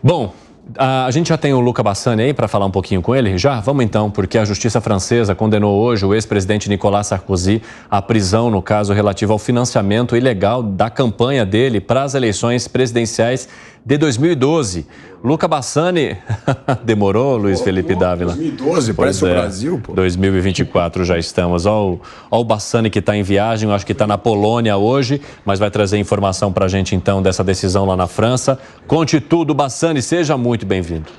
Bom, a gente já tem o Luca Bassani aí para falar um pouquinho com ele? Já? Vamos então, porque a justiça francesa condenou hoje o ex-presidente Nicolas Sarkozy à prisão no caso relativo ao financiamento ilegal da campanha dele para as eleições presidenciais de 2012. Luca Bassani, demorou, Luiz Felipe Dávila? 2012, parece o Brasil, pô. 2024 já estamos. Olha o Bassani que está em viagem, eu acho que está na Polônia hoje, mas vai trazer informação para a gente então dessa decisão lá na França. Conte tudo, Bassani, seja muito bem-vindo.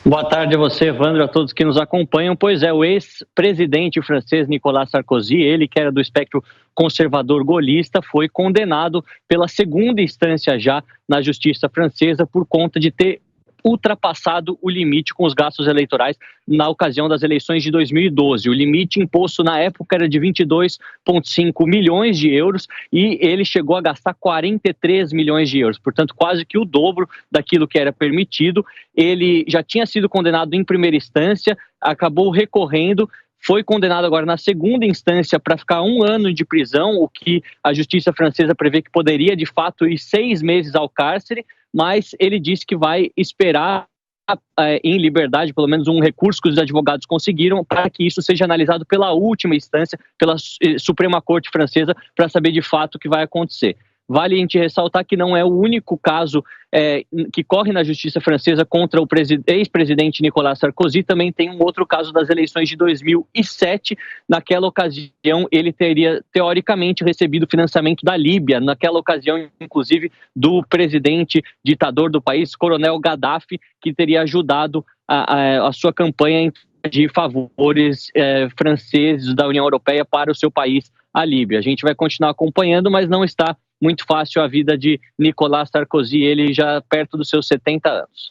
Boa tarde a você, Evandro, a todos que nos acompanham. Pois é, o ex-presidente francês Nicolas Sarkozy, ele que era do espectro conservador gaullista, foi condenado pela segunda instância já na justiça francesa por conta de ter ultrapassado o limite com os gastos eleitorais na ocasião das eleições de 2012. O limite imposto na época era de 22,5 milhões de euros e ele chegou a gastar 43 milhões de euros, portanto quase que o dobro daquilo que era permitido. Ele já tinha sido condenado em primeira instância, acabou recorrendo, foi condenado agora na segunda instância para ficar 1 ano de prisão, o que a justiça francesa prevê que poderia de fato ir 6 meses ao cárcere, mas ele disse que vai esperar em liberdade, pelo menos um recurso que os advogados conseguiram, para que isso seja analisado pela última instância, pela Suprema Corte francesa, para saber de fato o que vai acontecer. Vale a gente ressaltar que não é o único caso que corre na justiça francesa contra o ex-presidente Nicolas Sarkozy. Também tem um outro caso das eleições de 2007. Naquela ocasião, ele teria, teoricamente, recebido financiamento da Líbia. Naquela ocasião, inclusive, do presidente ditador do país, Coronel Gaddafi, que teria ajudado a sua campanha de favores franceses da União Europeia para o seu país, a Líbia. A gente vai continuar acompanhando, mas não está muito fácil a vida de Nicolas Sarkozy, ele já perto dos seus 70 anos.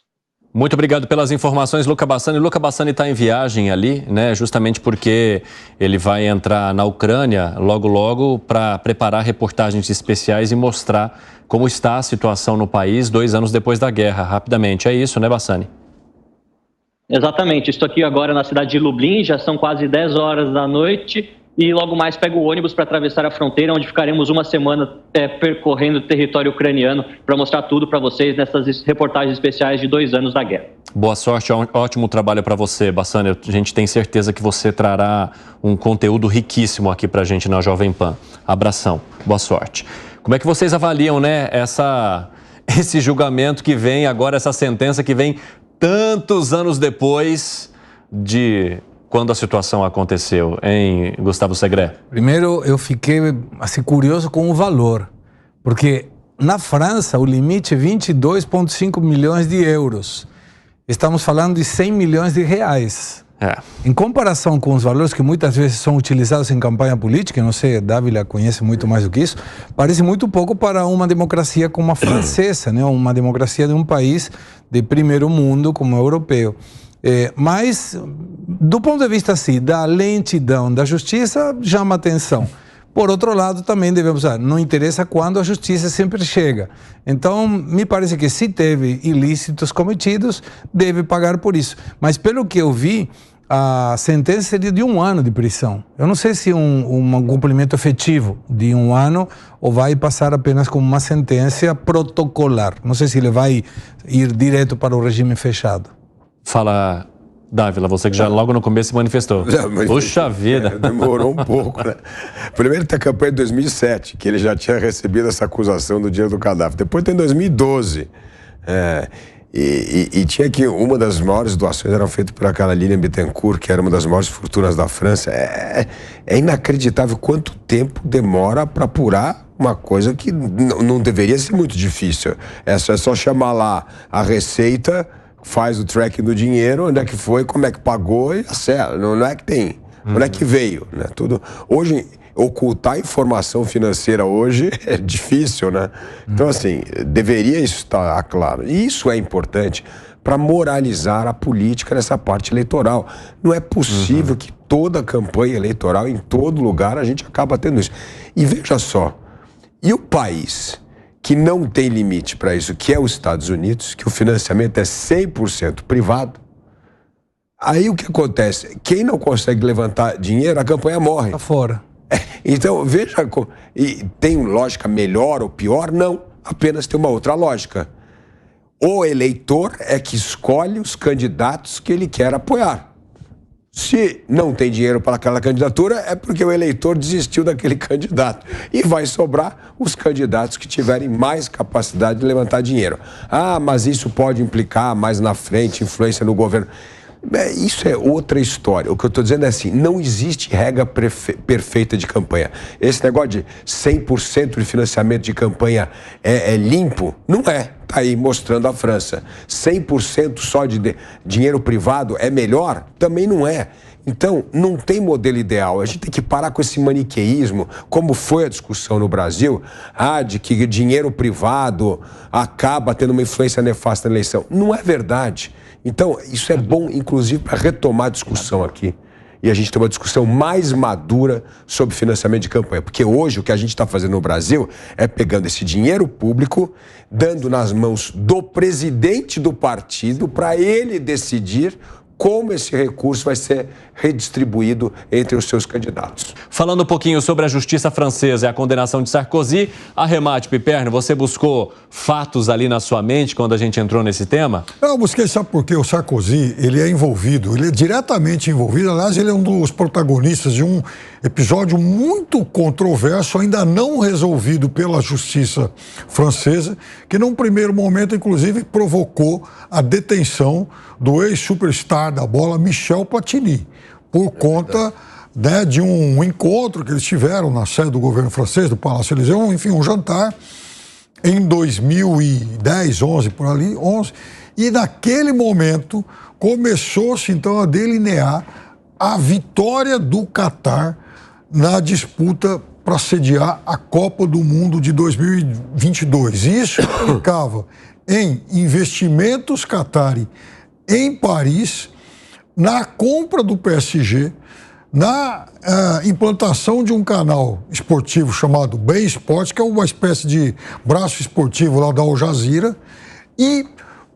Muito obrigado pelas informações, Luca Bassani. Luca Bassani está em viagem ali, né? Justamente porque ele vai entrar na Ucrânia logo para preparar reportagens especiais e mostrar como está a situação no país 2 anos depois da guerra, rapidamente. É isso, né, Bassani? Exatamente. Estou aqui agora na cidade de Lublin, já são quase 10 horas da noite. E logo mais pego o ônibus para atravessar a fronteira, onde ficaremos 1 semana percorrendo o território ucraniano para mostrar tudo para vocês nessas reportagens especiais de 2 anos da guerra. Boa sorte, ótimo trabalho para você, Bassani. A gente tem certeza que você trará um conteúdo riquíssimo aqui para a gente na Jovem Pan. Abração, boa sorte. Como é que vocês avaliam, né, esse julgamento que vem agora, essa sentença que vem tantos anos depois de quando a situação aconteceu, hein, Gustavo Segré? Primeiro, eu fiquei assim, curioso com o valor, porque na França o limite é 22,5 milhões de euros. Estamos falando de 100 milhões de reais. Em comparação com os valores que muitas vezes são utilizados em campanha política, não sei, Dávila conhece muito mais do que isso, parece muito pouco para uma democracia como a francesa, né? Uma democracia de um país de primeiro mundo como o europeu. Mas, do ponto de vista assim, da lentidão da justiça, chama atenção. Por outro lado, também devemos dizer, não interessa quando a justiça sempre chega. Então, me parece que se teve ilícitos cometidos, deve pagar por isso. Mas, pelo que eu vi, a sentença seria de 1 ano de prisão. Eu não sei se um cumprimento efetivo de 1 ano ou vai passar apenas como uma sentença protocolar. Não sei se ele vai ir direto para o regime fechado. Fala, Dávila, você que já logo no começo se manifestou. Puxa vida! Demorou um pouco, né? Primeiro tem a campanha de 2007, que ele já tinha recebido essa acusação do dinheiro do Gaddafi. Depois tem 2012. E tinha que uma das maiores doações eram feitas por aquela Lilian Bittencourt, que era uma das maiores fortunas da França. É inacreditável quanto tempo demora para apurar uma coisa que não deveria ser muito difícil. É só chamar lá a Receita, faz o tracking do dinheiro, onde é que foi, como é que pagou e acerta. Não é que tem, onde é que veio, né? Tudo. Hoje, ocultar informação financeira hoje é difícil, né? Então, assim, deveria isso estar claro. E isso é importante para moralizar a política nessa parte eleitoral. Não é possível que toda campanha eleitoral, em todo lugar, a gente acaba tendo isso. E veja só, e o país que não tem limite para isso, que é os Estados Unidos, que o financiamento é 100% privado, aí o que acontece? Quem não consegue levantar dinheiro, a campanha morre. Está fora. Então, veja, e tem lógica melhor ou pior? Não, apenas tem uma outra lógica. O eleitor é que escolhe os candidatos que ele quer apoiar. Se não tem dinheiro para aquela candidatura, é porque o eleitor desistiu daquele candidato. E vai sobrar os candidatos que tiverem mais capacidade de levantar dinheiro. Ah, mas isso pode implicar mais na frente, influência no governo. Isso é outra história. O que eu estou dizendo é assim, não existe regra perfeita de campanha. Esse negócio de 100% de financiamento de campanha é limpo, não é. Está aí mostrando a França. 100% só de dinheiro privado é melhor? Também não é. Então, não tem modelo ideal. A gente tem que parar com esse maniqueísmo, como foi a discussão no Brasil, de que dinheiro privado acaba tendo uma influência nefasta na eleição. Não é verdade. Então, isso é bom, inclusive, para retomar a discussão aqui. E a gente ter uma discussão mais madura sobre financiamento de campanha. Porque hoje o que a gente está fazendo no Brasil é pegando esse dinheiro público, dando nas mãos do presidente do partido para ele decidir como esse recurso vai ser redistribuído entre os seus candidatos. Falando um pouquinho sobre a justiça francesa e a condenação de Sarkozy, arremate, Piperno, você buscou fatos ali na sua mente quando a gente entrou nesse tema? Eu busquei, sabe por quê? O Sarkozy, ele é envolvido, ele é diretamente envolvido, aliás, ele é um dos protagonistas de um episódio muito controverso, ainda não resolvido pela justiça francesa, que num primeiro momento, inclusive, provocou a detenção do ex-superstar da bola, Michel Platini, por conta de um encontro que eles tiveram na sede do governo francês, do Palácio Élysée, enfim, um jantar em 2010, 11, por ali, 11, e naquele momento começou-se então a delinear a vitória do Catar na disputa para sediar a Copa do Mundo de 2022. Isso implicava em investimentos Qatari em Paris, na compra do PSG, na implantação de um canal esportivo chamado Bein Sport, que é uma espécie de braço esportivo lá da Al Jazeera, e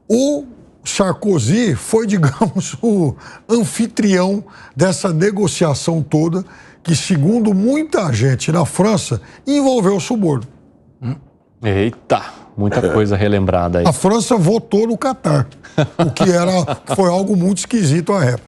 o Sarkozy foi, digamos, o anfitrião dessa negociação toda, que, segundo muita gente na França, envolveu o suborno. Eita, muita coisa relembrada aí. A França votou no Catar, o que foi algo muito esquisito à época.